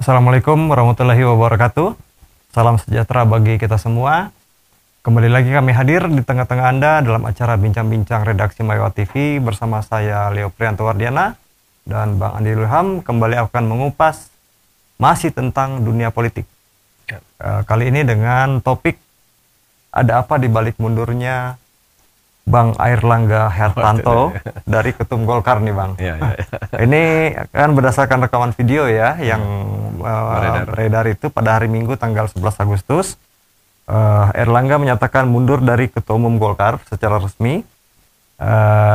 Assalamualaikum warahmatullahi wabarakatuh. Salam sejahtera bagi kita semua. Kembali lagi kami hadir di tengah-tengah Anda dalam acara Bincang-Bincang Redaksi Mayawa TV bersama saya Leo Prianto Wardiana dan Bang Andi Ilham kembali akan mengupas masih tentang dunia politik. Kali ini dengan topik ada apa di balik mundurnya Bang Airlangga Hartarto dari Ketum Golkar nih Bang. Ini kan berdasarkan rekaman video ya yang beredar itu pada hari Minggu tanggal 11 Agustus. Airlangga menyatakan mundur dari Ketua Umum Golkar secara resmi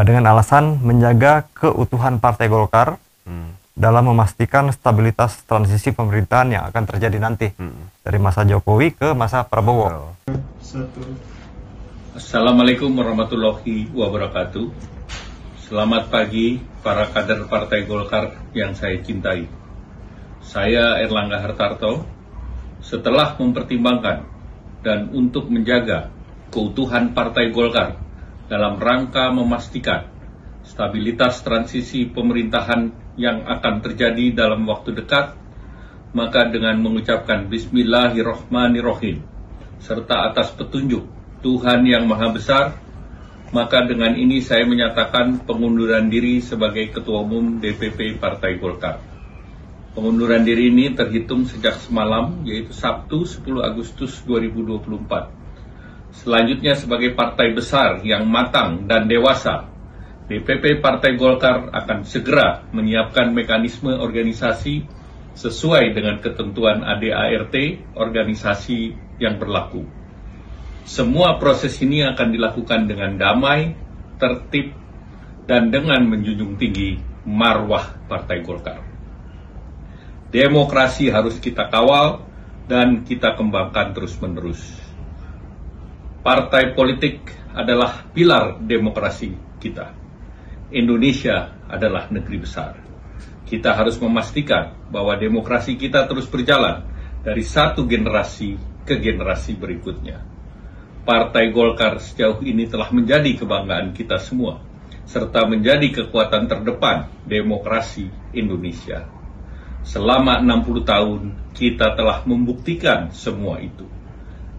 dengan alasan menjaga keutuhan Partai Golkar dalam memastikan stabilitas transisi pemerintahan yang akan terjadi nanti dari masa Jokowi ke masa Prabowo. Assalamualaikum warahmatullahi wabarakatuh. Selamat pagi para kader Partai Golkar yang saya cintai. Saya Airlangga Hartarto. Setelah mempertimbangkan dan untuk menjaga keutuhan Partai Golkar dalam rangka memastikan stabilitas transisi pemerintahan yang akan terjadi dalam waktu dekat, maka dengan mengucapkan Bismillahirrahmanirrahim serta atas petunjuk Tuhan yang Maha Besar, maka dengan ini saya menyatakan pengunduran diri sebagai Ketua Umum DPP Partai Golkar. Pengunduran diri ini terhitung sejak semalam, yaitu Sabtu 10 Agustus 2024. Selanjutnya sebagai partai besar yang matang dan dewasa, DPP Partai Golkar akan segera menyiapkan mekanisme organisasi sesuai dengan ketentuan ADART organisasi yang berlaku. Semua proses ini akan dilakukan dengan damai, tertib, dan dengan menjunjung tinggi marwah Partai Golkar. Demokrasi harus kita kawal dan kita kembangkan terus-menerus. Partai politik adalah pilar demokrasi kita. Indonesia adalah negeri besar. Kita harus memastikan bahwa demokrasi kita terus berjalan dari satu generasi ke generasi berikutnya. Partai Golkar sejauh ini telah menjadi kebanggaan kita semua, serta menjadi kekuatan terdepan demokrasi Indonesia. Selama 60 tahun, kita telah membuktikan semua itu.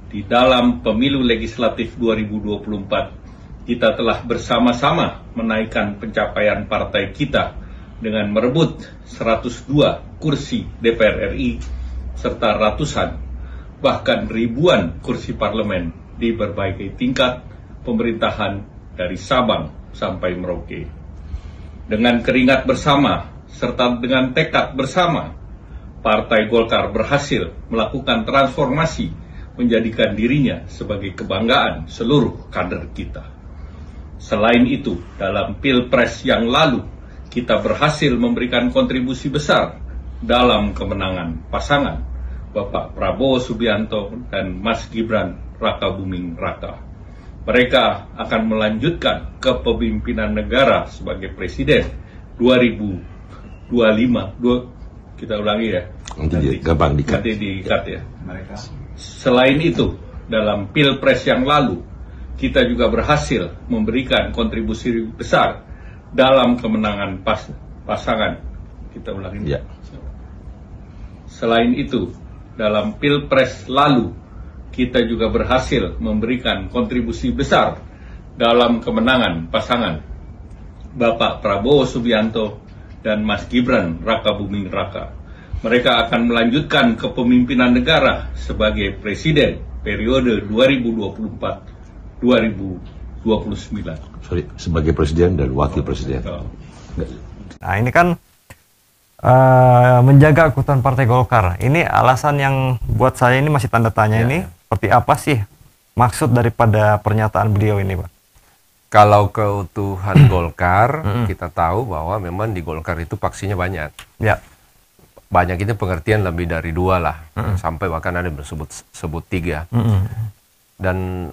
Di dalam pemilu legislatif 2024, kita telah bersama-sama menaikkan pencapaian partai kita dengan merebut 102 kursi DPR RI, serta ratusan, bahkan ribuan kursi parlemen di berbagai tingkat pemerintahan dari Sabang sampai Merauke. Dengan keringat bersama serta dengan tekad bersama, Partai Golkar berhasil melakukan transformasi menjadikan dirinya sebagai kebanggaan seluruh kader kita. Selain itu, dalam Pilpres yang lalu, kita berhasil memberikan kontribusi besar dalam kemenangan pasangan Bapak Prabowo Subianto dan Mas Gibran Raka Buming Raka. Mereka akan melanjutkan kepemimpinan negara sebagai presiden 2025. Kita ulangi ya. Nanti dikat ya. Selain itu, dalam Pilpres yang lalu, kita juga berhasil memberikan kontribusi besar dalam kemenangan pasangan. Kita ulangi. Ya. Selain itu, dalam Pilpres lalu, kita juga berhasil memberikan kontribusi besar dalam kemenangan pasangan Bapak Prabowo Subianto dan Mas Gibran Raka Buming Raka. Mereka akan melanjutkan kepemimpinan negara sebagai presiden periode 2024-2029. Sebagai presiden dan wakil presiden. Nah ini kan menjaga keutuhan Partai Golkar. Ini alasan yang buat saya ini masih tanda tanya ini. Seperti apa sih maksud daripada pernyataan beliau ini, Pak? Kalau keutuhan Golkar, kita tahu bahwa memang di Golkar itu faksinya banyak. Ya. Banyak itu pengertian lebih dari 2 lah, sampai bahkan ada yang sebut 3. Dan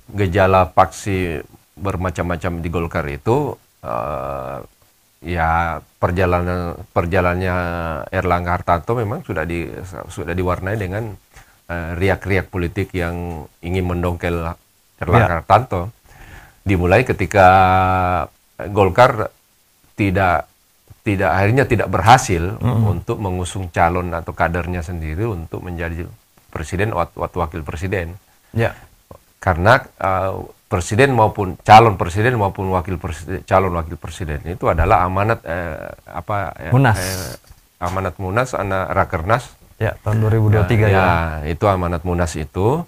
gejala faksi bermacam-macam di Golkar itu, ya perjalanannya Airlangga Hartarto memang sudah diwarnai dengan riak-riak politik yang ingin mendongkel Airlangga Hartarto. Dimulai ketika Golkar tidak akhirnya tidak berhasil untuk mengusung calon atau kadernya sendiri untuk menjadi presiden atau wakil presiden. Ya. Karena presiden maupun calon presiden maupun calon wakil presiden itu adalah amanat Munas. Amanat Munas, Rakernas. Ya, tahun 2023 ya. Itu amanat Munas itu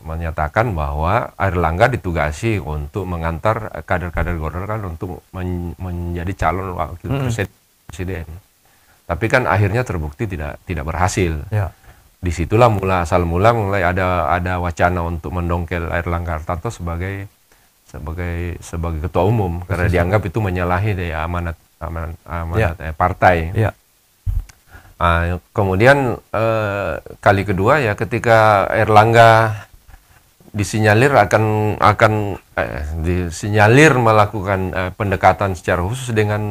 menyatakan bahwa Airlangga ditugasi untuk mengantar kader-kader Golkar kan untuk menjadi calon wakil presiden. Tapi kan akhirnya terbukti tidak berhasil. Ya. Disitulah asal mula mulai ada wacana untuk mendongkel Airlangga Hartarto sebagai ketua umum karena dianggap itu menyalahi amanat partai. Ya. Kemudian kali kedua ya ketika Airlangga disinyalir disinyalir melakukan pendekatan secara khusus dengan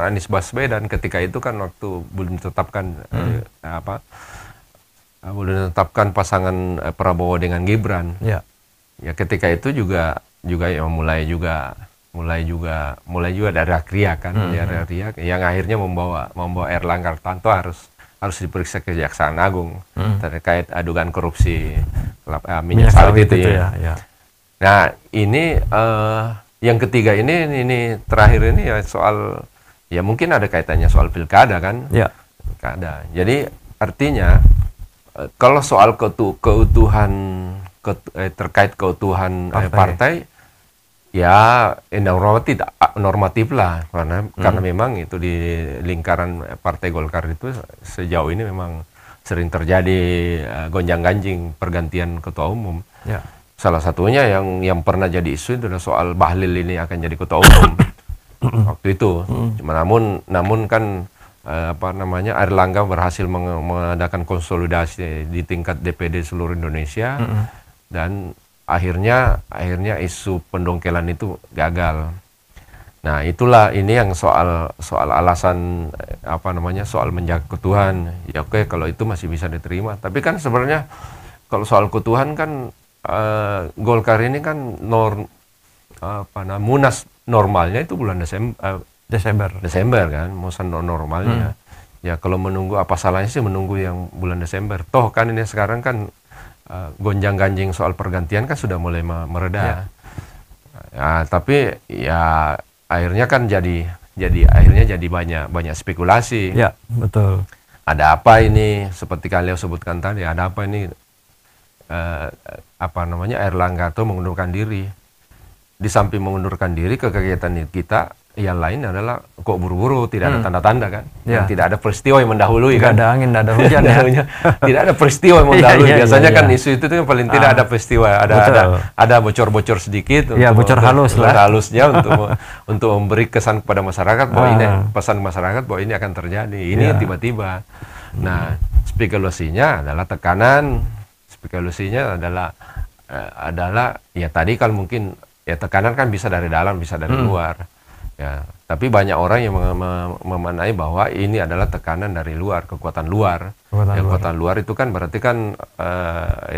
Anies Baswedan ketika itu kan waktu belum ditetapkan belum ditetapkan pasangan Prabowo dengan Gibran. Ya. Ya ketika itu juga ya mulai juga dari riak kan, dari riak yang akhirnya membawa Airlangga Hartarto harus diperiksa Kejaksaan Agung terkait adugan korupsi minyak sawit itu ya. Nah ini yang ketiga ini terakhir ini ya soal ya mungkin ada kaitannya soal pilkada kan. Ya. Pilkada. Jadi artinya kalau soal terkait keutuhan partai ya normatif lah karena memang itu di lingkaran Partai Golkar itu sejauh ini memang sering terjadi gonjang-ganjing pergantian ketua umum. Ya. Salah satunya yang pernah jadi isu itu adalah soal Bahlil ini akan jadi ketua umum waktu itu. Namun kan Airlangga berhasil mengadakan konsolidasi di tingkat DPD seluruh Indonesia dan akhirnya isu pendongkelan itu gagal. Nah itulah ini yang soal alasan soal menjaga keutuhan. Ya oke kalau itu masih bisa diterima. Tapi kan sebenarnya kalau soal keutuhan kan Golkar ini kan Munas normalnya itu bulan Desember kan, munas normalnya. Ya kalau menunggu apa salahnya sih menunggu yang bulan Desember. Toh kan ini sekarang kan gonjang-ganjing soal pergantian kan sudah mulai mereda. Ya, tapi ya akhirnya kan jadi banyak spekulasi. Ya, betul. Ada apa ini seperti kalian sebutkan tadi, ada apa ini Airlangga Hartarto mengundurkan diri. Di samping mengundurkan diri kegiatan kita yang lain adalah kok buru-buru, tidak ada tanda-tanda kan, yang tidak ada peristiwa yang mendahului kan, tidak ada angin, tidak ada hujan ya. Tidak ada peristiwa yang mendahului. Biasanya kan isu itu tuh paling tidak ada peristiwa, ada bocor-bocor sedikit, bocor halus lah, halusnya untuk memberi kesan kepada masyarakat bahwa ini pesan masyarakat bahwa ini akan terjadi, ini tiba-tiba. Nah spekulasinya adalah adalah ya tadi kan mungkin ya tekanan kan bisa dari dalam bisa dari luar. Ya, tapi banyak orang yang memaknai bahwa ini adalah tekanan dari luar, kekuatan luar. Kekuatan luar itu kan berarti kan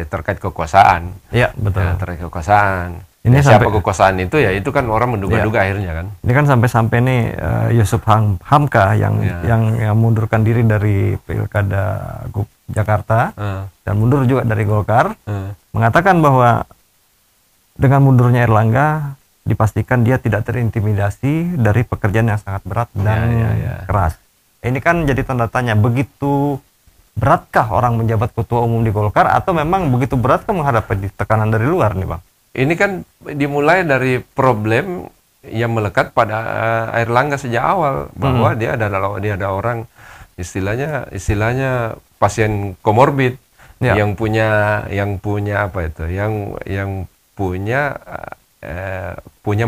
terkait kekuasaan. Iya, betul. Ya, terkait kekuasaan. Ini siapa kekuasaan itu ya itu kan orang menduga-duga akhirnya kan. Ini kan sampai nih Yusuf Hamka yang mundurkan diri dari Pilkada Jakarta dan mundur juga dari Golkar, mengatakan bahwa dengan mundurnya Airlangga dipastikan dia tidak terintimidasi dari pekerjaan yang sangat berat dan keras. Ini kan jadi tanda tanya, begitu beratkah orang menjabat ketua umum di Golkar atau memang begitu beratkah menghadapi tekanan dari luar nih Bang? Ini kan dimulai dari problem yang melekat pada Airlangga sejak awal bahwa dia ada orang istilahnya pasien komorbid yang punya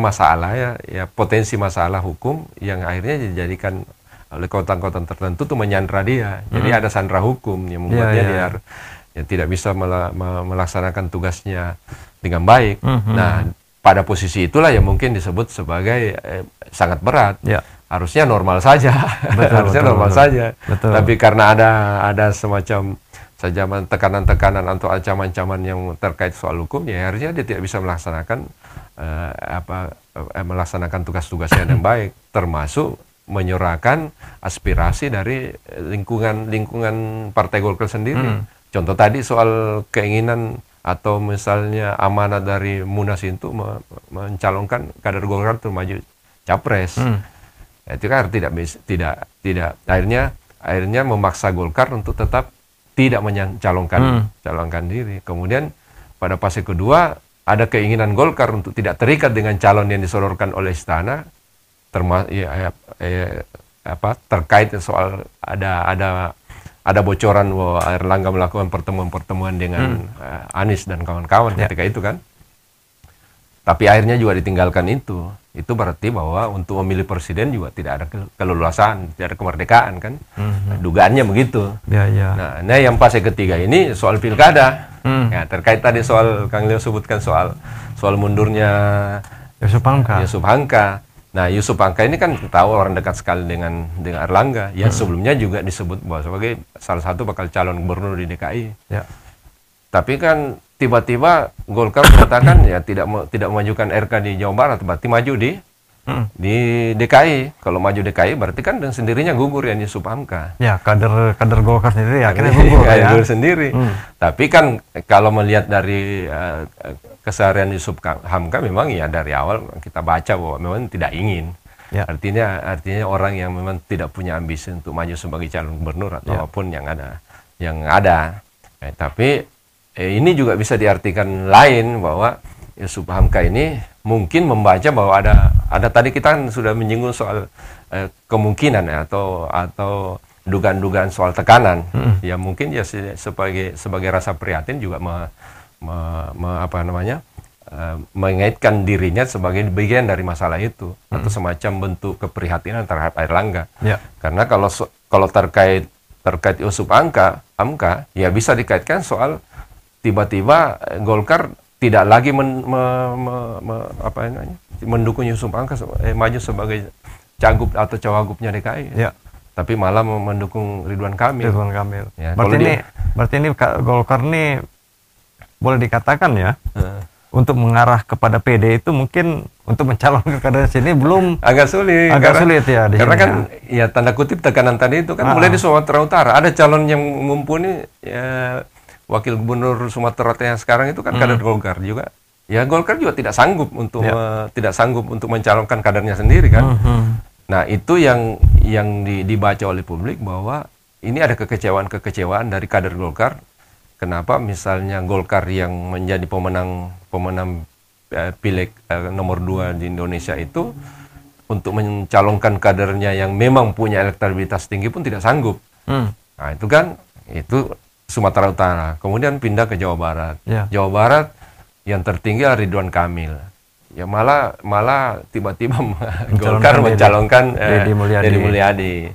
masalah ya potensi masalah hukum yang akhirnya dijadikan oleh kekuatan-kekuatan tertentu tuh menyandra dia. Jadi ada sandra hukum yang membuatnya dia tidak bisa melaksanakan tugasnya dengan baik. Nah, pada posisi itulah yang mungkin disebut sebagai sangat berat. Harusnya normal saja. Normal saja. Tapi karena ada semacam tekanan-tekanan atau ancaman-ancaman yang terkait soal hukum, ya harusnya dia tidak bisa melaksanakan tugas-tugasnya dengan baik, termasuk menyuarakan aspirasi dari lingkungan Partai Golkar sendiri. Contoh tadi soal keinginan atau misalnya amanat dari Munas itu mencalonkan kader Golkar untuk maju capres. Itu kan tidak akhirnya memaksa Golkar untuk tetap tidak calonkan diri. Kemudian pada fase kedua ada keinginan Golkar untuk tidak terikat dengan calon yang disodorkan oleh istana, terkait soal ada bocoran bahwa Erlangga melakukan pertemuan-pertemuan dengan Anies dan kawan-kawan ketika itu kan. Tapi akhirnya juga ditinggalkan itu. Itu berarti bahwa untuk memilih presiden juga tidak ada keleluasaan, tidak ada kemerdekaan kan. Dugaannya begitu. Nah, yang fase ketiga ini soal pilkada. Ya, terkait tadi soal Kang Leo sebutkan soal mundurnya Yusuf Hamka. Nah, Yusuf Hamka ini kan tahu orang dekat sekali dengan Erlangga. Ya, sebelumnya juga disebut bahwa sebagai salah satu bakal calon gubernur di DKI. Ya. Tapi kan tiba-tiba Golkar mengatakan ya tidak mengajukan RK di Jawa Barat, berarti maju di DKI. Kalau maju DKI berarti kan dengan sendirinya gugur ya Yusuf Hamka. Ya, kader Golkar sendiri akhirnya gugur ya. Gugur sendiri. Tapi kan kalau melihat dari keseharian Yusuf Hamka memang ya dari awal kita baca bahwa memang tidak ingin. Ya. Artinya orang yang memang tidak punya ambisi untuk maju sebagai calon gubernur atau apapun yang ada. Tapi ini juga bisa diartikan lain bahwa Yusuf Hamka ini mungkin membaca bahwa ada tadi kita kan sudah menyinggung soal kemungkinan ya, atau dugaan-dugaan soal tekanan. Ya mungkin ya sebagai rasa prihatin juga mengaitkan dirinya sebagai bagian dari masalah itu atau semacam bentuk keprihatinan terhadap Erlangga. Karena kalau terkait Yusuf Hamka ya bisa dikaitkan soal tiba-tiba Golkar tidak lagi mendukung Yusuf Hamka maju sebagai cagup atau cawagupnya DKI, tapi malah mendukung Ridwan Kamil. Ya, berarti ini Golkar ini boleh dikatakan ya untuk mengarah kepada PD itu mungkin untuk mencalonkan kader sini belum agak sulit ya. Karena kan ya tanda kutip tekanan tadi itu kan mulai di Sumatera Utara ada calon yang mumpuni ya. Wakil Gubernur Sumatera yang sekarang itu kan kader Golkar juga. Ya Golkar juga tidak sanggup untuk mencalonkan kadernya sendiri kan. Nah itu yang dibaca oleh publik bahwa ini ada kekecewaan dari kader Golkar. Kenapa misalnya Golkar yang menjadi pemenang pileg nomor 2 di Indonesia itu untuk mencalonkan kadernya yang memang punya elektabilitas tinggi pun tidak sanggup. Nah itu kan Sumatera Utara, kemudian pindah ke Jawa Barat. Jawa Barat yang tertinggi Ridwan Kamil. Ya malah tiba-tiba Golkar mencalonkan Deddy Mulyadi.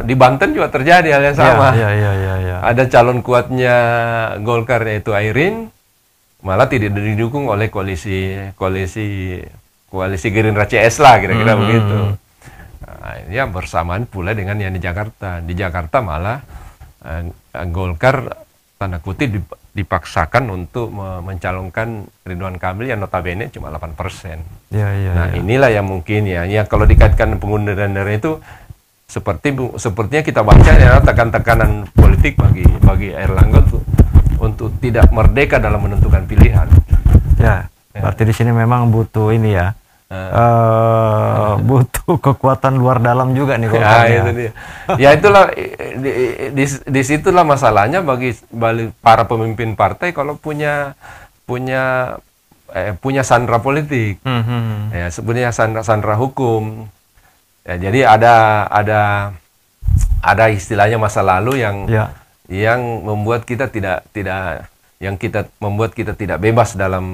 Di Banten juga terjadi hal yang sama. Ada calon kuatnya Golkar yaitu Airin, malah tidak didukung oleh koalisi Gerindra CS lah kira-kira begitu. Ya bersamaan pula dengan yang di Jakarta. Di Jakarta malah Golkar tanda kutip dipaksakan untuk mencalonkan Ridwan Kamil yang notabene cuma 8%. Inilah yang mungkin ya kalau dikaitkan pengunduran diri itu sepertinya kita baca ya tekanan politik bagi Erlangga untuk tidak merdeka dalam menentukan pilihan. Berarti di sini memang butuh ini ya. Butuh kekuatan luar dalam juga nih Golkar. Ya itulah disitulah masalahnya bagi para pemimpin partai kalau punya sandera politik, ya sebenarnya sandera hukum. Ya, jadi ada istilahnya masa lalu yang membuat kita membuat kita tidak bebas dalam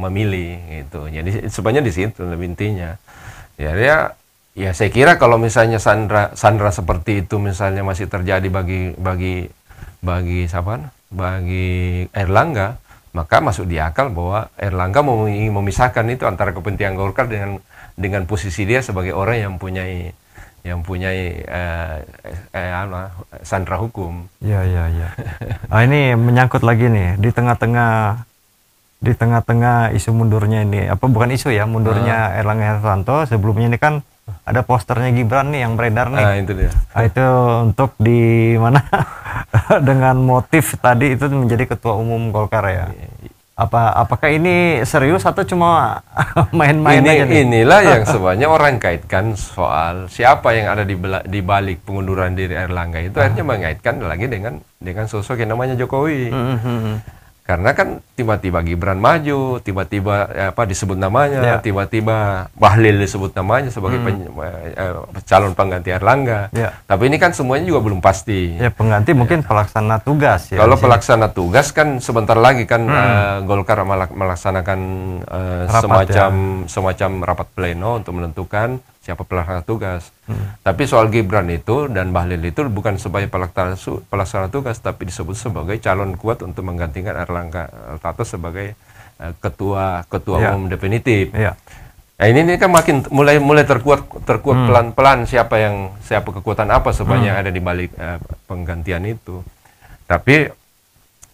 memilih gitu. Jadi sebenarnya di situ lebih intinya. Ya saya kira kalau misalnya sandera seperti itu misalnya masih terjadi bagi Erlangga, maka masuk di akal bahwa Erlangga mau memisahkan itu antara kepentingan Golkar dengan posisi dia sebagai orang yang mempunyai sandera hukum. Ini menyangkut lagi nih di tengah-tengah di tengah-tengah isu mundurnya ini, apa bukan isu ya, mundurnya Erlangga Hartarto, sebelumnya ini kan ada posternya Gibran nih yang beredar nih. Itu dia. Itu untuk di mana dengan motif tadi itu menjadi ketua umum Golkar ya. Apakah ini serius atau cuma main-main aja nih? Inilah yang sebenarnya orang kaitkan soal siapa yang ada di balik pengunduran diri Erlangga itu, akhirnya mengaitkan lagi dengan sosok yang namanya Jokowi. Karena kan tiba-tiba Gibran maju, tiba-tiba disebut namanya, tiba-tiba Bahlil disebut namanya sebagai calon pengganti Erlangga. Tapi ini kan semuanya juga belum pasti. Ya, pengganti mungkin pelaksana tugas ya. Kalau pelaksana tugas kan sebentar lagi kan Golkar melaksanakan semacam rapat pleno untuk menentukan siapa pelaksana tugas. Tapi soal Gibran itu dan Bahlil itu bukan sebagai pelaksana tugas, tapi disebut sebagai calon kuat untuk menggantikan Erlangga Hartarto sebagai ketua umum definitif. Nah, ini kan makin mulai terkuat pelan-pelan siapa kekuatan apa sebenarnya ada di balik penggantian itu. Tapi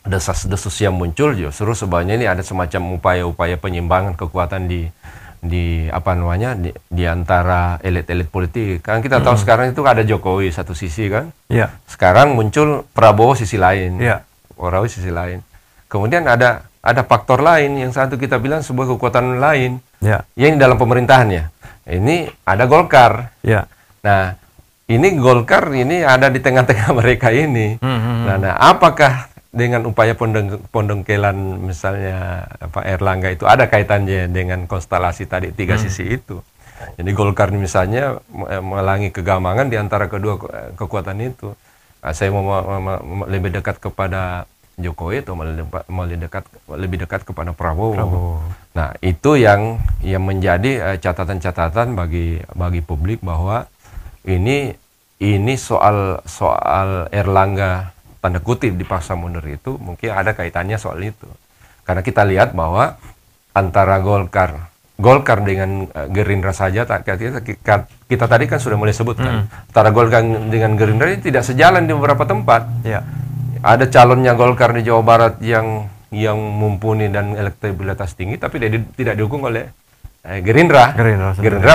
desas-desus yang muncul justru sebenarnya ini ada semacam upaya-upaya penyimbangan kekuatan di antara elit-elit politik. Kan kita tahu sekarang itu ada Jokowi satu sisi kan. Sekarang muncul Prabowo sisi lain. Prabowo sisi lain. Kemudian ada faktor lain yang satu kita bilang sebuah kekuatan lain. Yang dalam pemerintahan ya. Ini ada Golkar. Nah, ini Golkar ini ada di tengah-tengah mereka ini. Nah, apakah dengan upaya pendengkelan misalnya Erlangga itu ada kaitannya dengan konstelasi tadi tiga sisi itu. Jadi Golkar misalnya melangi kegamangan di antara kedua kekuatan itu. Saya mau lebih dekat kepada Jokowi atau lebih dekat kepada Prabowo. Nah, itu yang menjadi catatan-catatan bagi publik bahwa ini soal Erlangga tanda kutip dipaksa mundur itu mungkin ada kaitannya soal itu. Karena kita lihat bahwa antara Golkar dengan Gerindra saja, kita tadi kan sudah mulai sebutkan, antara Golkar dengan Gerindra ini tidak sejalan di beberapa tempat. Ada calonnya Golkar di Jawa Barat yang mumpuni dan elektabilitas tinggi, tapi tidak didukung oleh Gerindra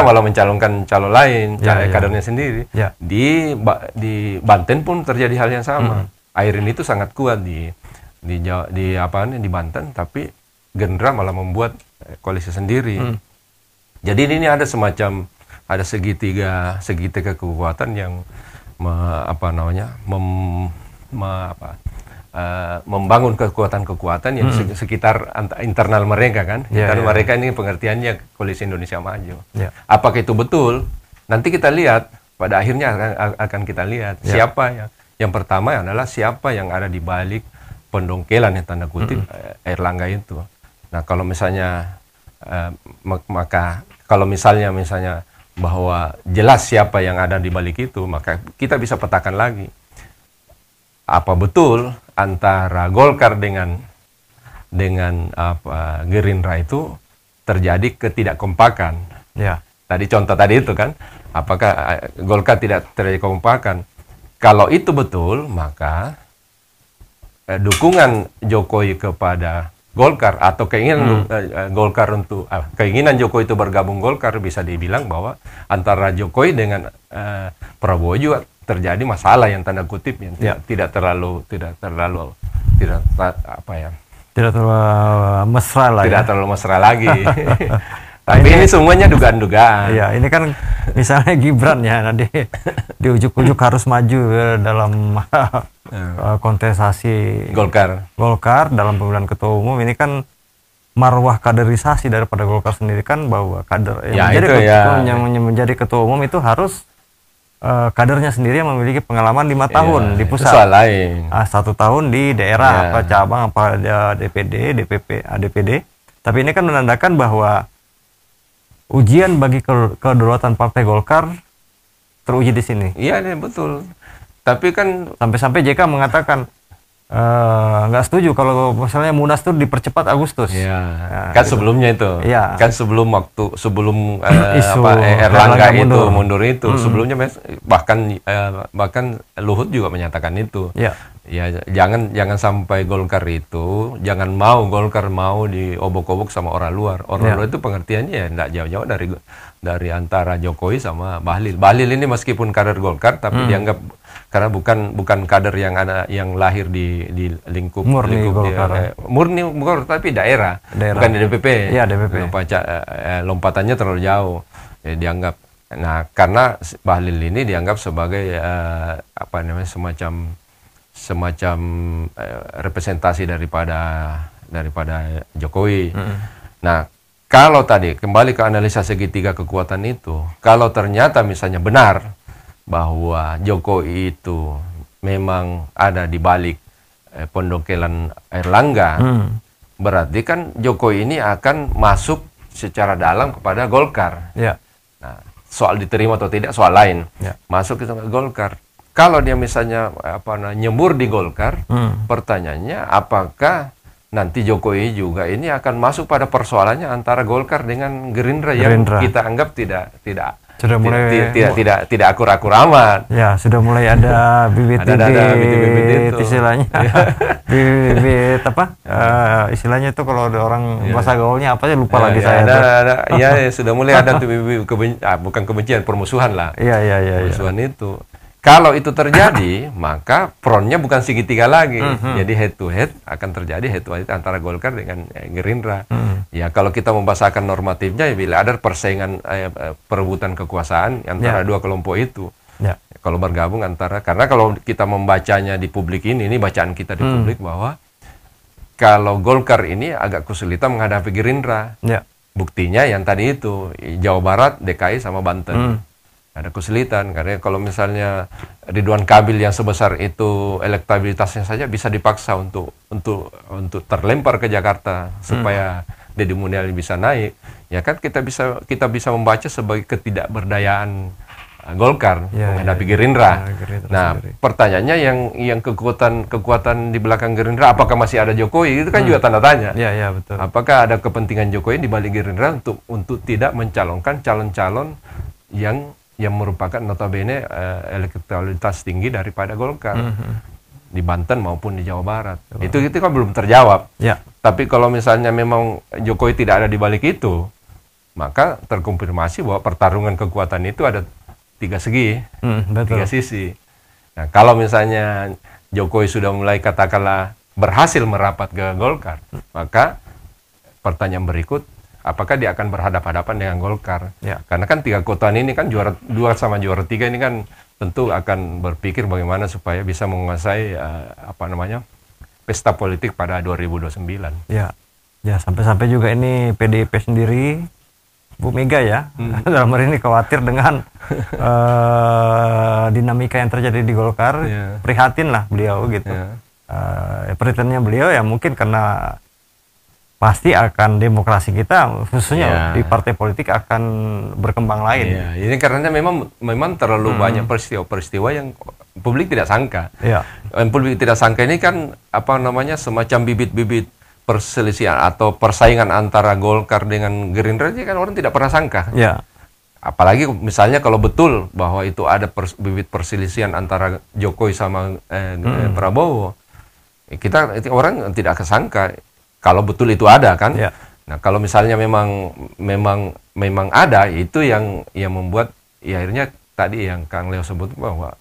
malah mencalonkan calon lain, kadernya sendiri. Di Banten pun terjadi hal yang sama. Airin itu sangat kuat di Banten, tapi Gerindra malah membuat koalisi sendiri. Jadi ini ada segitiga kekuatan yang membangun kekuatan-kekuatan yang sekitar internal mereka kan. Mereka ini pengertiannya koalisi Indonesia Maju. Apakah itu betul? Nanti kita lihat, pada akhirnya akan kita lihat siapa yang pertama adalah siapa yang ada di balik pendongkelan yang tanda kutip Erlangga itu. Nah, kalau misalnya misalnya bahwa jelas siapa yang ada di balik itu, maka kita bisa petakan lagi apa betul antara Golkar dengan Gerindra itu terjadi ketidakkompakan. Tadi contoh tadi itu kan, apakah Golkar tidak terjadi kompakan? Kalau itu betul, maka dukungan Jokowi kepada Golkar atau keinginan Golkar untuk keinginan Jokowi itu bergabung Golkar, bisa dibilang bahwa antara Jokowi dengan Prabowo juga terjadi masalah yang tanda kutip yang tidak terlalu mesra lah. Tidak terlalu mesra lagi. Tapi ini semuanya dugaan-dugaan. Iya, ini kan misalnya Gibran ya nanti di ujuk-ujuk harus maju dalam kontestasi Golkar dalam pemilihan ketua umum. Ini kan marwah kaderisasi daripada Golkar sendiri kan, bahwa kader yang menjadi ketua umum itu harus kadernya sendiri yang memiliki pengalaman 5 tahun di pusat. Soal lain. 1 tahun di daerah apa cabang apa DPD, DPP, DPD. Tapi ini kan menandakan bahwa ujian bagi kedaulatan Partai Golkar teruji di sini. Iya, betul. Tapi kan sampai-sampai JK mengatakan nggak setuju kalau misalnya Munas itu dipercepat Agustus. Kan gitu. Sebelumnya itu. Kan sebelum Erlangga mundur itu, sebelumnya bahkan Luhut juga menyatakan itu. Ya jangan sampai Golkar itu jangan Golkar mau diobok-obok sama orang luar. Orang luar itu pengertiannya ya tidak jauh-jauh dari antara Jokowi sama Bahlil. Bahlil ini meskipun kader Golkar tapi dianggap karena bukan kader yang lahir di lingkup Golkar. Murni Golkar tapi daerah. Bukan di DPP. Iya, DPP. Lompatannya terlalu jauh. Ya, dianggap. Nah, karena Bahlil ini dianggap sebagai semacam representasi daripada Jokowi. Nah, kalau tadi kembali ke analisa segitiga kekuatan itu, kalau ternyata misalnya benar bahwa Jokowi itu memang ada di balik pondokelan Airlangga, berarti kan Jokowi ini akan masuk secara dalam kepada Golkar. Ya. Nah, soal diterima atau tidak soal lain. Ya. Masuk ke Golkar. Kalau dia misalnya nyembur di Golkar, pertanyaannya apakah nanti Jokowi juga ini akan masuk pada persoalannya antara Golkar dengan Gerindra yang kita anggap tidak akur-akur amat. Ya, sudah mulai ada bibit-bibit istilahnya. Bibit istilahnya itu kalau ada orang bahasa gaulnya apa sih lupa lagi saya. Sudah mulai ada tuh bibit bukan kebencian, permusuhan lah. Permusuhan itu. Kalau itu terjadi, maka frontnya bukan segitiga lagi. Jadi head to head akan terjadi head to head antara Golkar dengan Gerindra. Ya kalau kita membahasakan normatifnya, ya bila ada persaingan perebutan kekuasaan antara dua kelompok itu. Ya. Kalau bergabung karena kalau kita membacanya di publik ini bacaan kita di publik bahwa kalau Golkar ini agak kesulitan menghadapi Gerindra. Ya. Buktinya yang tadi itu Jawa Barat, DKI sama Banten. Ada kesulitan karena kalau misalnya Ridwan Kamil yang sebesar itu elektabilitasnya saja bisa dipaksa untuk terlempar ke Jakarta supaya Deddy Mulyadi bisa naik, ya kan kita bisa membaca sebagai ketidakberdayaan Golkar menghadapi Gerindra. Nah, pertanyaannya yang kekuatan di belakang Gerindra, apakah masih ada Jokowi? Itu kan juga tanda tanya. Betul. Apakah ada kepentingan Jokowi di balik Gerindra untuk tidak mencalonkan calon-calon yang merupakan notabene elektabilitas tinggi daripada Golkar di Banten maupun di Jawa Barat. Itu kan belum terjawab. Ya. Tapi kalau misalnya memang Jokowi tidak ada di balik itu, maka terkonfirmasi bahwa pertarungan kekuatan itu ada tiga segi, tiga sisi. Nah, kalau misalnya Jokowi sudah mulai katakanlah berhasil merapat ke Golkar, maka pertanyaan berikut, apakah dia akan berhadapan-hadapan dengan Golkar? Ya. Karena kan tiga kekuatan ini kan juara 2 sama juara 3 ini kan tentu akan berpikir bagaimana supaya bisa menguasai pesta politik pada 2029. Ya, sampai-sampai juga ini PDIP sendiri, Bu Mega ya, dalam hari ini khawatir dengan dinamika yang terjadi di Golkar, prihatin lah beliau gitu. Prihatinnya beliau ya mungkin karena pasti akan demokrasi kita khususnya di partai politik akan berkembang lain. Ya, ini karena memang terlalu banyak peristiwa yang publik tidak sangka. Ya. Publik tidak sangka ini kan semacam bibit-bibit perselisihan atau persaingan antara Golkar dengan Gerindra ini kan orang tidak pernah sangka. Ya. Apalagi misalnya kalau betul bahwa itu ada bibit perselisihan antara Jokowi sama Prabowo, orang tidak kesangka. Kalau betul itu ada kan, nah kalau misalnya memang ada, itu yang membuat akhirnya tadi yang Kang Leo sebut bahwa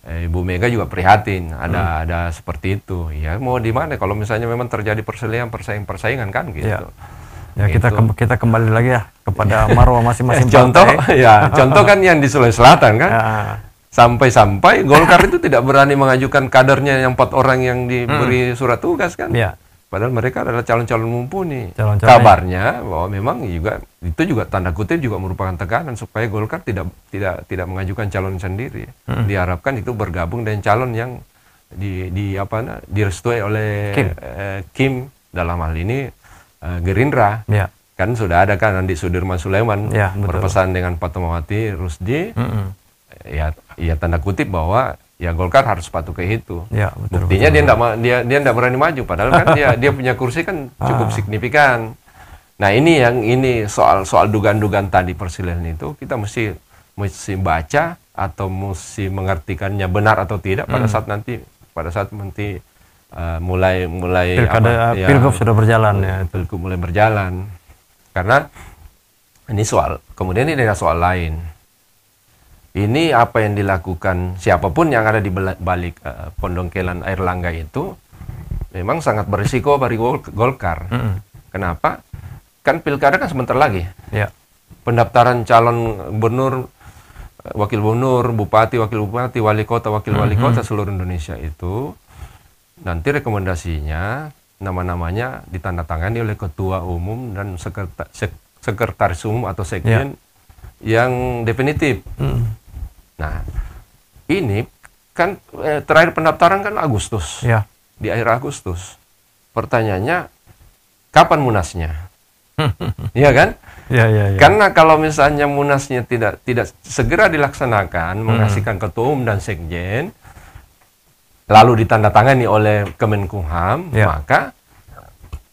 Ibu Mega juga prihatin ada seperti itu. Ya mau di mana kalau misalnya memang terjadi persaingan kan gitu. Ya gitu. kita kembali lagi ya kepada marwah masing-masing contoh contoh kan yang di Sulawesi Selatan kan. Sampai-sampai Golkar itu tidak berani mengajukan kadernya yang 4 orang yang diberi surat tugas kan. Ya. Padahal mereka adalah calon-calon mumpuni. Kabarnya bahwa memang itu juga tanda kutip juga merupakan tekanan supaya Golkar tidak mengajukan calon sendiri. Diharapkan itu bergabung dengan calon yang direstui oleh Kim dalam hal ini Gerindra. Ya. Kan sudah ada kan Andi Sudirman Sulaiman berpesan dengan Fatmawati Rusdi. Ya tanda kutip bahwa ya Golkar harus patuh ke itu. Ya, betul, buktinya dia tidak berani maju padahal kan dia punya kursi kan cukup signifikan. Nah, ini soal dugaan-dugaan tadi perselisihan itu kita mesti baca atau mesti mengartikannya benar atau tidak pada saat nanti pada saat nanti mulai Pilkada, Pilgub sudah berjalan ya. Pilgub mulai berjalan. Karena ini kemudian ini ada soal lain. Ini apa yang dilakukan siapapun yang ada di balik pendongkelan Airlangga itu memang sangat berisiko bagi Golkar. Kenapa? Kan pilkada kan sebentar lagi. Ya. Pendaftaran calon gubernur, wakil gubernur, bupati, wakil bupati, wali kota, wakil wali kota seluruh Indonesia itu nanti rekomendasinya nama-namanya ditandatangani oleh ketua umum dan sekretaris umum atau sekjen yang definitif. Nah, ini kan terakhir pendaftaran kan Agustus. Ya. Di akhir Agustus. Pertanyaannya, kapan munasnya? Iya kan? Ya. Karena kalau misalnya munasnya tidak segera dilaksanakan, menghasilkan ketua umum dan sekjen, lalu ditandatangani oleh Kemenkumham, maka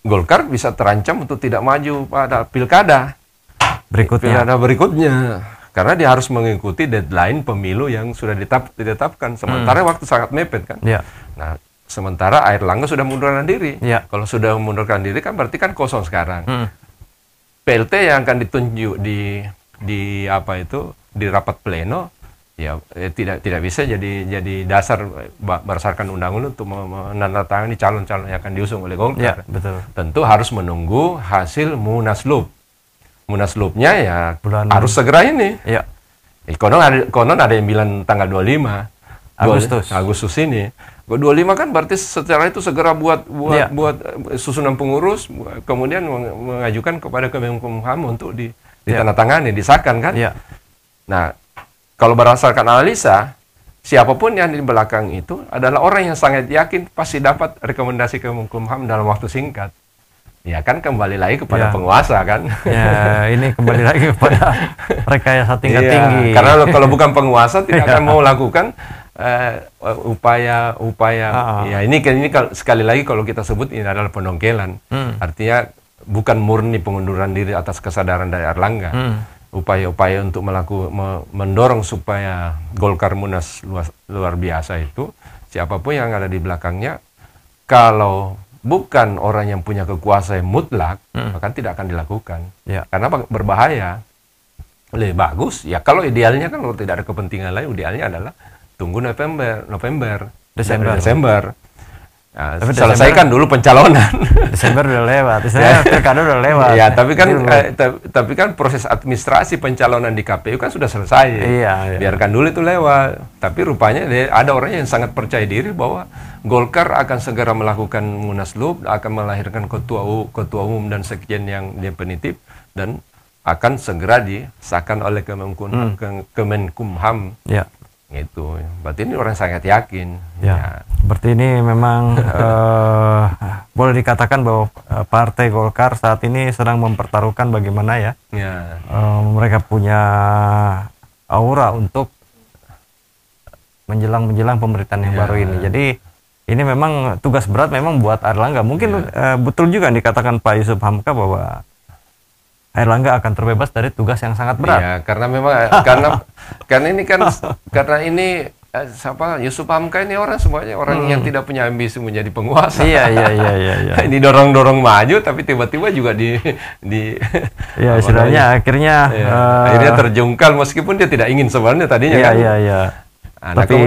Golkar bisa terancam untuk tidak maju pada pilkada berikutnya. Karena dia harus mengikuti deadline pemilu yang sudah ditetapkan. Sementara waktu sangat mepet kan. Ya. Nah, sementara Airlangga sudah mundurkan diri. Ya. Kalau sudah mundurkan diri kan berarti kan kosong sekarang. PLT yang akan ditunjuk di rapat pleno ya tidak bisa jadi dasar berdasarkan undang-undang untuk menandatangani calon-calon yang akan diusung oleh Golkar. Ya, betul. Tentu harus menunggu hasil Munaslup. Munaslupnya ya harus segera ini. Ya. Konon ada yang bilang tanggal 25 Agustus ini. 25 kan berarti secara itu segera buat susunan pengurus, kemudian mengajukan kepada Kemenkumham untuk ditandatangani, disahkan kan. Ya. Nah, kalau berdasarkan analisa, siapapun yang di belakang itu adalah orang yang sangat yakin pasti dapat rekomendasi Kemenkumham dalam waktu singkat. Ya kan kembali lagi kepada penguasa kan. Ya, ini kembali lagi kepada rekayasa tingkat tinggi. Karena kalau bukan penguasa tidak akan mau lakukan upaya ya ini sekali lagi kalau kita sebut ini adalah pendongkelan. Artinya bukan murni pengunduran diri atas kesadaran dari Airlangga. Upaya-upaya untuk mendorong supaya Golkar Munas luar biasa itu siapapun yang ada di belakangnya kalau bukan orang yang punya kekuasaan mutlak, maka tidak akan dilakukan. Ya. Karena berbahaya. Lebih bagus, ya kalau idealnya kan kalau tidak ada kepentingan lain, idealnya adalah tunggu Desember. Nah, selesaikan dulu pencalonan. Desember udah lewat, pilkada udah lewat. Ya, tapi kan proses administrasi pencalonan di KPU kan sudah selesai. Iya. Biarkan dulu itu lewat. Tapi rupanya ada orang yang sangat percaya diri bahwa Golkar akan segera melakukan Munaslup, akan melahirkan ketua umum dan sekjen yang definitif dan akan segera disahkan oleh Kemenkumham. Ya. Gitu. Berarti ini orang sangat yakin. Ya. Berarti ini memang boleh dikatakan bahwa Partai Golkar saat ini sedang mempertaruhkan bagaimana mereka punya aura untuk menjelang pemerintahan yang baru ini. Jadi ini memang tugas berat memang buat Airlangga. Mungkin betul juga dikatakan Pak Yusuf Hamka bahwa Airlangga akan terbebas dari tugas yang sangat berat. Iya, karena memang karena ini Yusuf Hamka ini semuanya orang yang tidak punya ambisi menjadi penguasa. Iya. Ini dorong maju tapi tiba-tiba juga ya istilahnya akhirnya terjungkal meskipun dia tidak ingin sebenarnya tadinya kan. Iya. Tapi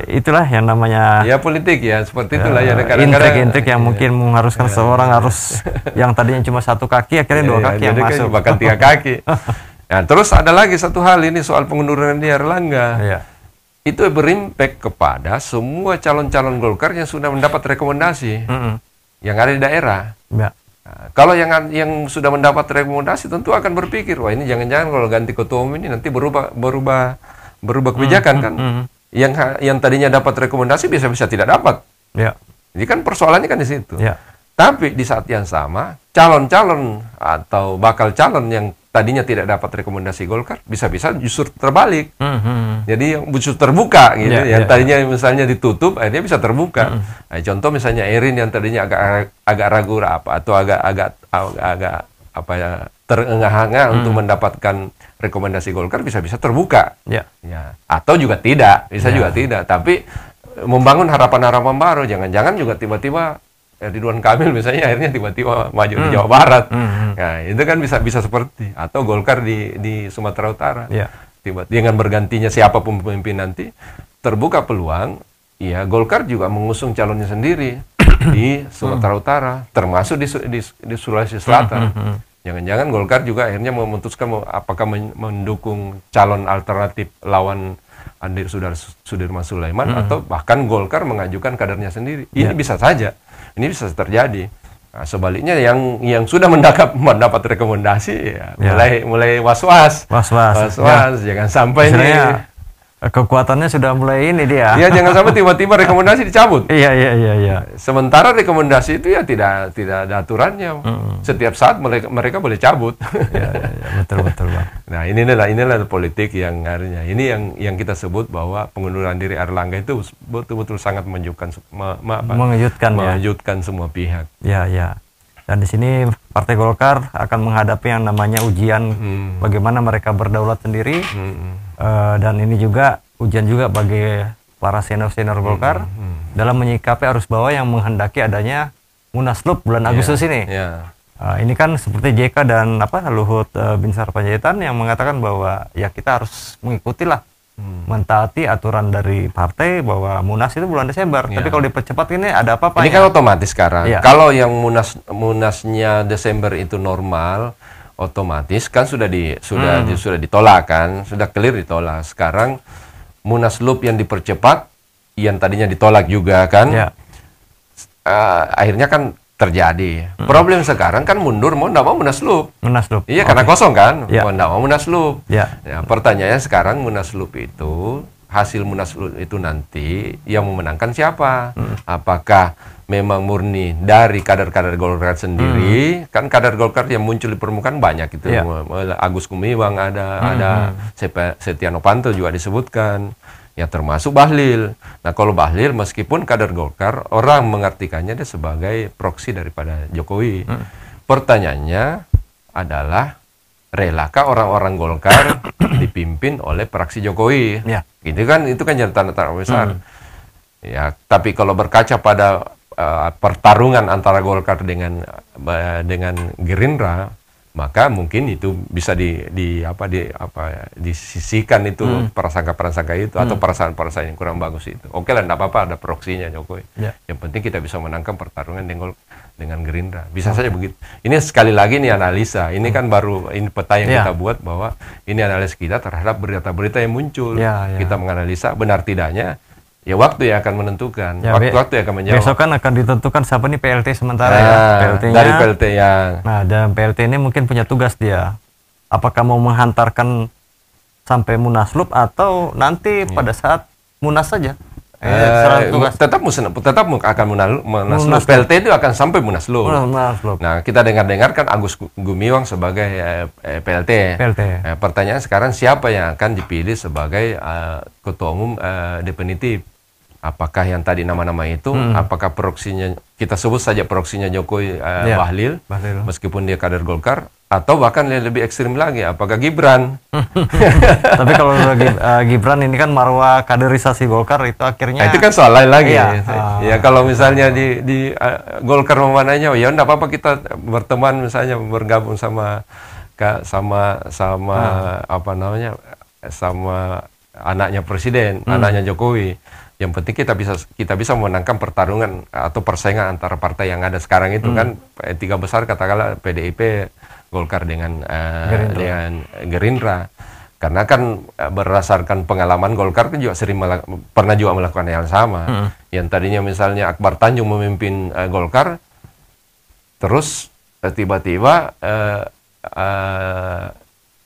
itulah yang namanya politik seperti itulah intrik-intrik yang mungkin mengharuskan seorang harus yang tadinya cuma satu kaki akhirnya dua kaki yang masuk bahkan 3 kaki. Nah, terus ada lagi satu hal ini soal pengunduran diri Airlangga. Itu berimpact kepada semua calon-calon Golkar yang sudah mendapat rekomendasi yang ada di daerah. Nah, kalau yang sudah mendapat rekomendasi tentu akan berpikir wah ini jangan-jangan kalau ganti ketua umum ini nanti berubah kebijakan kan. Yang tadinya dapat rekomendasi bisa tidak dapat. Ya. Jadi kan persoalannya kan di situ. Ya. Tapi di saat yang sama, calon-calon atau bakal calon yang tadinya tidak dapat rekomendasi Golkar bisa-bisa justru terbalik. Jadi yang justru terbuka gitu. Yang tadinya misalnya ditutup, akhirnya bisa terbuka. Nah, contoh misalnya Erin yang tadinya agak ragu atau agak terengah-engah untuk mendapatkan rekomendasi Golkar bisa-bisa terbuka. Ya. Atau juga tidak, bisa juga tidak. Tapi membangun harapan-harapan baru. Jangan-jangan juga tiba-tiba Ridwan Kamil misalnya akhirnya tiba-tiba maju di Jawa Barat. Nah, itu kan bisa seperti, atau Golkar di Sumatera Utara. Tiba dengan bergantinya siapapun pemimpin nanti, terbuka peluang ya Golkar juga mengusung calonnya sendiri di Sumatera Utara, termasuk di Sulawesi Selatan. Jangan-jangan Golkar juga akhirnya memutuskan apakah mendukung calon alternatif lawan Andi Sudirman Sulaiman atau bahkan Golkar mengajukan kadernya sendiri. Ini bisa saja, ini bisa terjadi. Nah, sebaliknya yang sudah mendapat rekomendasi ya, mulai was-was, jangan sampai ini kekuatannya sudah mulai ini dia. Ya, jangan sampai tiba-tiba rekomendasi dicabut. Iya. Sementara rekomendasi itu ya tidak ada aturannya. Setiap saat mereka boleh cabut. Betul Bang. Nah, inilah politik yang artinya ini yang kita sebut bahwa pengunduran diri Erlangga itu betul-betul sangat mengejutkan semua pihak. Ya. Dan di sini Partai Golkar akan menghadapi yang namanya ujian bagaimana mereka berdaulat sendiri. Dan ini juga ujian juga bagi para senior Golkar dalam menyikapi arus bawah yang menghendaki adanya Munaslup bulan Agustus ini. Ini kan seperti JK dan Luhut Binsar Panjaitan yang mengatakan bahwa ya kita harus mengikutilah, mentaati aturan dari partai bahwa Munas itu bulan Desember. Tapi kalau dipercepat ini ada apa-apa? Ini kan otomatis sekarang. Kalau yang Munasnya Desember itu normal, otomatis kan sudah ditolak kan, sudah clear ditolak. Sekarang Munaslup yang dipercepat, yang tadinya ditolak juga kan, akhirnya kan terjadi. Problem sekarang kan mundur mau nggak mau Munaslup. Iya, karena kosong kan, mau nggak mau Munaslup. Ya, pertanyaannya sekarang Munaslup itu, hasil Munaslup itu nanti yang memenangkan siapa? Apakah memang murni dari kader-kader Golkar sendiri? Kan kader Golkar yang muncul di permukaan banyak itu. Agus Gumiwang ada Setia Novanto juga disebutkan. Ya, termasuk Bahlil. Nah, kalau Bahlil meskipun kader Golkar, orang mengartikannya dia sebagai proksi daripada Jokowi. Pertanyaannya adalah, relakah orang-orang Golkar dipimpin oleh praksi Jokowi? Itu kan jadi tanda-tanda besar. Ya, tapi kalau berkaca pada pertarungan antara Golkar dengan Gerindra, maka mungkin itu bisa disisihkan itu prasangka-prasangka itu atau perasaan-perasaan yang kurang bagus itu. Oke lah, enggak apa-apa ada proksinya Jokowi. Yang penting kita bisa menangkan pertarungan dengan Gerindra. Bisa saja begitu. Ini sekali lagi nih analisa. Ini kan baru ini peta yang kita buat bahwa ini analisa kita terhadap berita-berita yang muncul. Kita menganalisa benar tidaknya. Ya, waktu yang akan menentukan. Waktu yang akan menjawab. Besok kan akan ditentukan siapa nih PLT sementara dari PLT yang. Nah, dan PLT ini mungkin punya tugas dia. Apakah mau menghantarkan sampai Munaslup atau nanti pada saat Munas saja? Tetap akan Munaslup. PLT itu akan sampai Munaslup. Nah, kita dengar kan Agus Gumiwang sebagai PLT. Pertanyaan sekarang siapa yang akan dipilih sebagai ketua umum definitif? Apakah yang tadi nama-nama itu, apakah proksinya, kita sebut saja proksinya Jokowi Bahlil, meskipun dia kader Golkar, atau bahkan lebih ekstrim lagi, apakah Gibran? Tapi kalau Gibran ini kan marwah kaderisasi Golkar itu akhirnya. Itu kan soal lain lagi. Ya, kalau misalnya di Golkar memananya, ya enggak apa-apa kita berteman misalnya bergabung sama anaknya presiden, anaknya Jokowi. Yang penting kita bisa memenangkan pertarungan atau persaingan antara partai yang ada sekarang itu kan tiga besar, katakanlah PDIP, Golkar dengan Gerindra. Karena kan berdasarkan pengalaman Golkar kan juga pernah juga melakukan hal yang sama. Yang tadinya misalnya Akbar Tanjung memimpin Golkar, terus tiba-tiba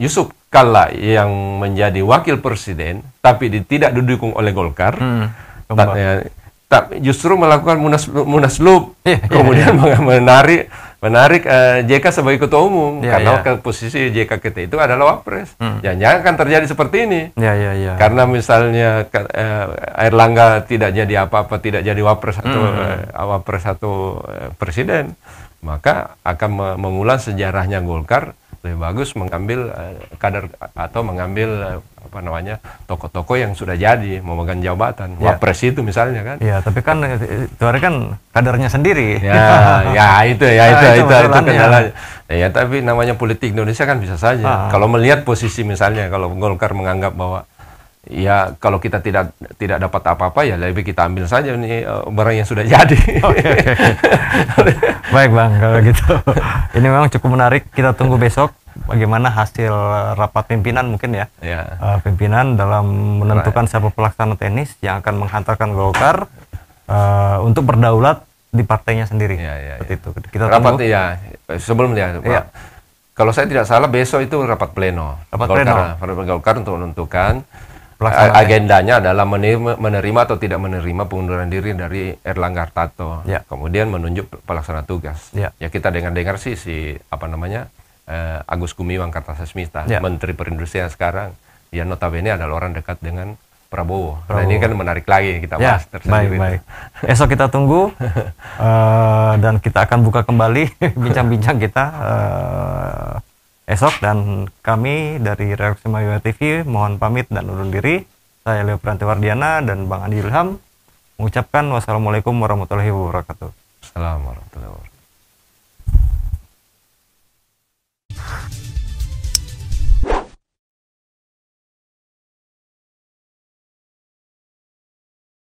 Yusuf Kalla yang menjadi wakil presiden tapi tidak didukung oleh Golkar, justru melakukan Munaslup, kemudian menarik JK sebagai ketua umum karena posisi JK kita itu adalah wapres. Jangan akan terjadi seperti ini. Karena misalnya Erlangga tidak jadi apa-apa, tidak jadi wapres atau presiden, maka akan mengulang sejarahnya Golkar. Lebih bagus mengambil kader atau mengambil apa namanya tokoh-tokoh yang sudah jadi memegang jabatan, wapres itu misalnya kan. Ya, tapi kan itu kan kadernya sendiri. Itu kendalanya. Ya, tapi namanya politik Indonesia kan bisa saja. Kalau melihat posisi misalnya kalau Golkar menganggap bahwa ya kalau kita tidak dapat apa-apa ya lebih kita ambil saja nih barang yang sudah jadi. Baik Bang, kalau gitu. Ini memang cukup menarik. Kita tunggu besok bagaimana hasil rapat pimpinan mungkin ya. Pimpinan dalam menentukan siapa pelaksana teknis yang akan menghantarkan Golkar untuk berdaulat di partainya sendiri. Seperti itu. Kita rapat tunggu. Sebelumnya. Kalau saya tidak salah besok itu rapat pleno. Golkar untuk menentukan agendanya adalah menerima atau tidak menerima pengunduran diri dari Erlangga Hartarto, kemudian menunjuk pelaksana tugas. Ya kita dengar sih Agus Gumiwang Kartasasmita, Menteri Perindustrian sekarang, dia notabene adalah orang dekat dengan Prabowo. Nah ini kan menarik lagi kita bahas tersendiri. Baik. Esok kita tunggu dan kita akan buka kembali bincang-bincang kita esok, dan kami dari Redaksi Maya TV mohon pamit dan undur diri. Saya Leo Prianto Wardiana dan Bang Andi Ilham mengucapkan wassalamualaikum warahmatullahi wabarakatuh.